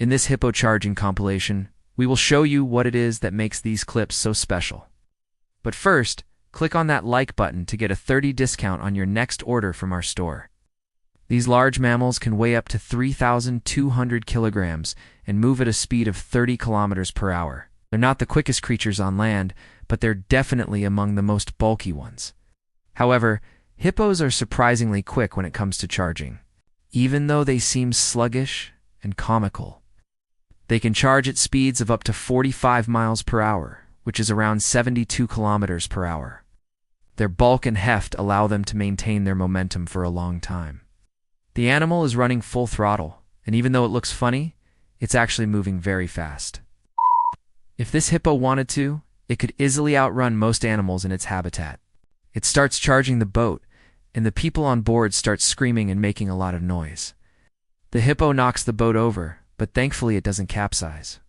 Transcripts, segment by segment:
In this hippo charging compilation, we will show you what it is that makes these clips so special. But first, click on that like button to get a 30% discount on your next order from our store. These large mammals can weigh up to 3,200 kilograms and move at a speed of 30 kilometers per hour. They're not the quickest creatures on land, but they're definitely among the most bulky ones. However, hippos are surprisingly quick when it comes to charging. Even though they seem sluggish and comical, they can charge at speeds of up to 45 miles per hour, which is around 72 kilometers per hour. Their bulk and heft allow them to maintain their momentum for a long time. The animal is running full throttle, and even though it looks funny, it's actually moving very fast. If this hippo wanted to, it could easily outrun most animals in its habitat. It starts charging the boat, and the people on board start screaming and making a lot of noise. The hippo knocks the boat over, but thankfully it doesn't capsize.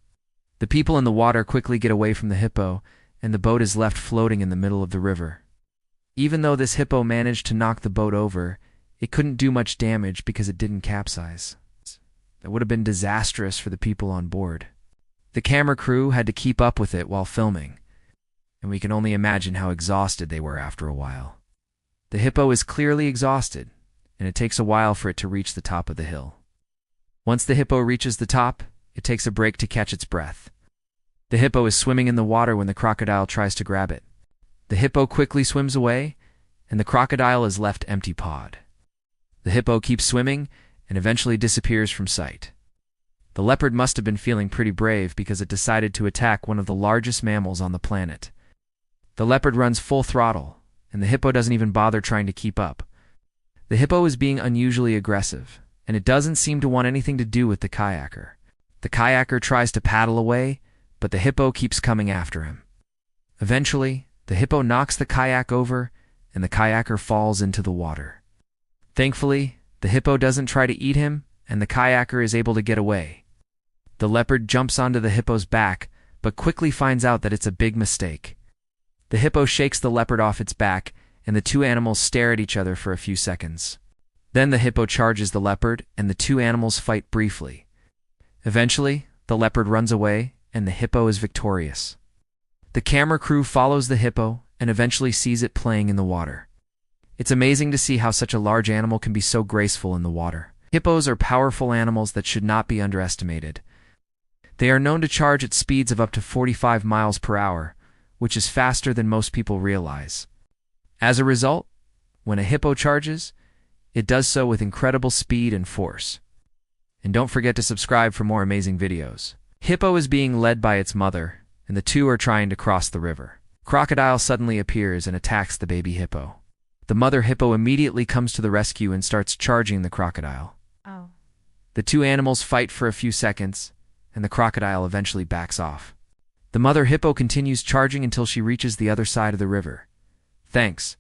The people in the water quickly get away from the hippo, and the boat is left floating in the middle of the river. Even though this hippo managed to knock the boat over, it couldn't do much damage because it didn't capsize. That would have been disastrous for the people on board. The camera crew had to keep up with it while filming, and we can only imagine how exhausted they were after a while. The hippo is clearly exhausted, and it takes a while for it to reach the top of the hill. Once the hippo reaches the top, it takes a break to catch its breath. The hippo is swimming in the water when the crocodile tries to grab it. The hippo quickly swims away, and the crocodile is left empty-pawed. The hippo keeps swimming and eventually disappears from sight. The leopard must have been feeling pretty brave because it decided to attack one of the largest mammals on the planet. The leopard runs full throttle, and the hippo doesn't even bother trying to keep up. The hippo is being unusually aggressive, and it doesn't seem to want anything to do with the kayaker. The kayaker tries to paddle away, but the hippo keeps coming after him. Eventually, the hippo knocks the kayak over, and the kayaker falls into the water. Thankfully, the hippo doesn't try to eat him, and the kayaker is able to get away. The leopard jumps onto the hippo's back, but quickly finds out that it's a big mistake. The hippo shakes the leopard off its back, and the two animals stare at each other for a few seconds. Then the hippo charges the leopard, and the two animals fight briefly. Eventually, the leopard runs away, and the hippo is victorious. The camera crew follows the hippo, and eventually sees it playing in the water. It's amazing to see how such a large animal can be so graceful in the water. Hippos are powerful animals that should not be underestimated. They are known to charge at speeds of up to 45 miles per hour, which is faster than most people realize. As a result, when a hippo charges, it does so with incredible speed and force. And don't forget to subscribe for more amazing videos. Hippo is being led by its mother, and the two are trying to cross the river. Crocodile suddenly appears and attacks the baby hippo. The mother hippo immediately comes to the rescue and starts charging the crocodile. The two animals fight for a few seconds, and the crocodile eventually backs off. The mother hippo continues charging until she reaches the other side of the river. Thanks.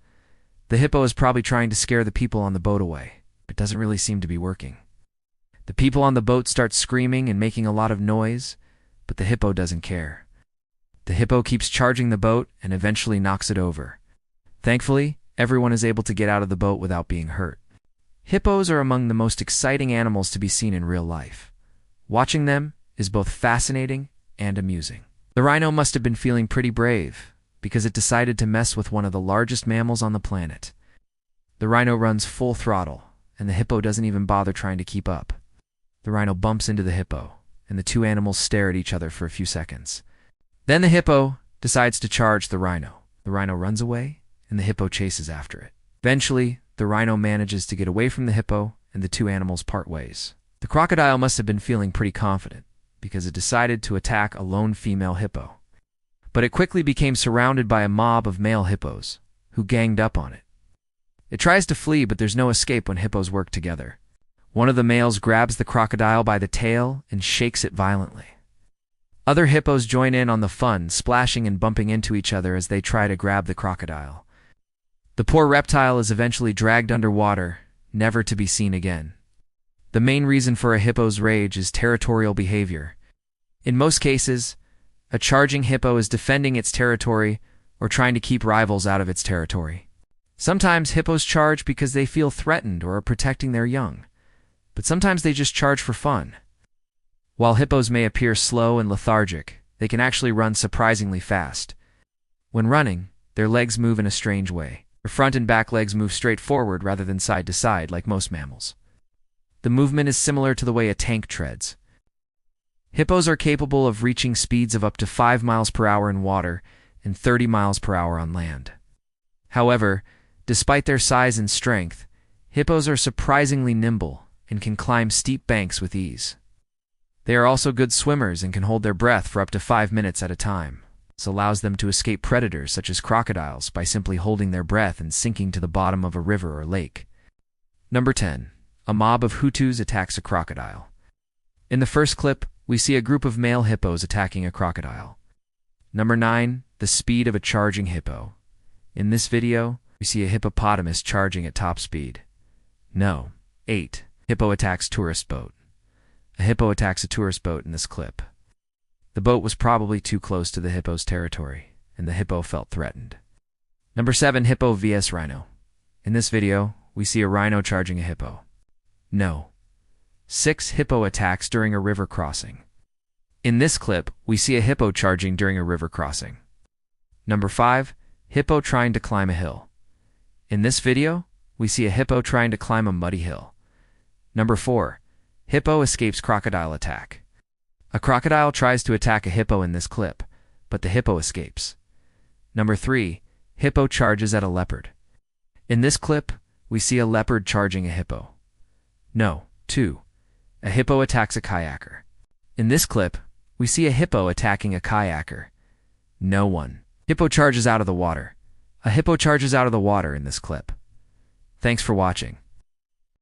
The hippo is probably trying to scare the people on the boat away. It doesn't really seem to be working. The people on the boat start screaming and making a lot of noise, but the hippo doesn't care. The hippo keeps charging the boat and eventually knocks it over. Thankfully, everyone is able to get out of the boat without being hurt. Hippos are among the most exciting animals to be seen in real life. Watching them is both fascinating and amusing. The rhino must have been feeling pretty brave because it decided to mess with one of the largest mammals on the planet. The rhino runs full throttle, and the hippo doesn't even bother trying to keep up. The rhino bumps into the hippo, and the two animals stare at each other for a few seconds. Then the hippo decides to charge the rhino. The rhino runs away, and the hippo chases after it. Eventually, the rhino manages to get away from the hippo, and the two animals part ways. The crocodile must have been feeling pretty confident because it decided to attack a lone female hippo. But it quickly became surrounded by a mob of male hippos, who ganged up on it. It tries to flee, but there's no escape when hippos work together. One of the males grabs the crocodile by the tail and shakes it violently. Other hippos join in on the fun, splashing and bumping into each other as they try to grab the crocodile. The poor reptile is eventually dragged underwater, never to be seen again. The main reason for a hippo's rage is territorial behavior. In most cases, a charging hippo is defending its territory or trying to keep rivals out of its territory. Sometimes hippos charge because they feel threatened or are protecting their young, but sometimes they just charge for fun. While hippos may appear slow and lethargic, they can actually run surprisingly fast. When running, their legs move in a strange way. Their front and back legs move straight forward rather than side to side like most mammals. The movement is similar to the way a tank treads. Hippos are capable of reaching speeds of up to 5 miles per hour in water and 30 miles per hour on land. However, despite their size and strength, hippos are surprisingly nimble and can climb steep banks with ease. They are also good swimmers and can hold their breath for up to 5 minutes at a time. This allows them to escape predators such as crocodiles by simply holding their breath and sinking to the bottom of a river or lake. Number 10. A mob of Hutus attacks a crocodile. In the first clip, we see a group of male hippos attacking a crocodile. Number 9. The speed of a charging hippo. In this video, we see a hippopotamus charging at top speed. No. 8. Hippo attacks tourist boat. A hippo attacks a tourist boat in this clip. The boat was probably too close to the hippo's territory, and the hippo felt threatened. Number 7. Hippo vs. Rhino. In this video, we see a rhino charging a hippo. No. 6. Hippo attacks during a river crossing. In this clip, we see a hippo charging during a river crossing. Number 5. Hippo trying to climb a hill. In this video, we see a hippo trying to climb a muddy hill. Number 4. Hippo escapes crocodile attack. A crocodile tries to attack a hippo in this clip, but the hippo escapes. Number 3. Hippo charges at a leopard. In this clip, we see a leopard charging a hippo. No. 2. A hippo attacks a kayaker. In this clip, we see a hippo attacking a kayaker. No. 1. Hippo charges out of the water. A hippo charges out of the water in this clip. Thanks for watching.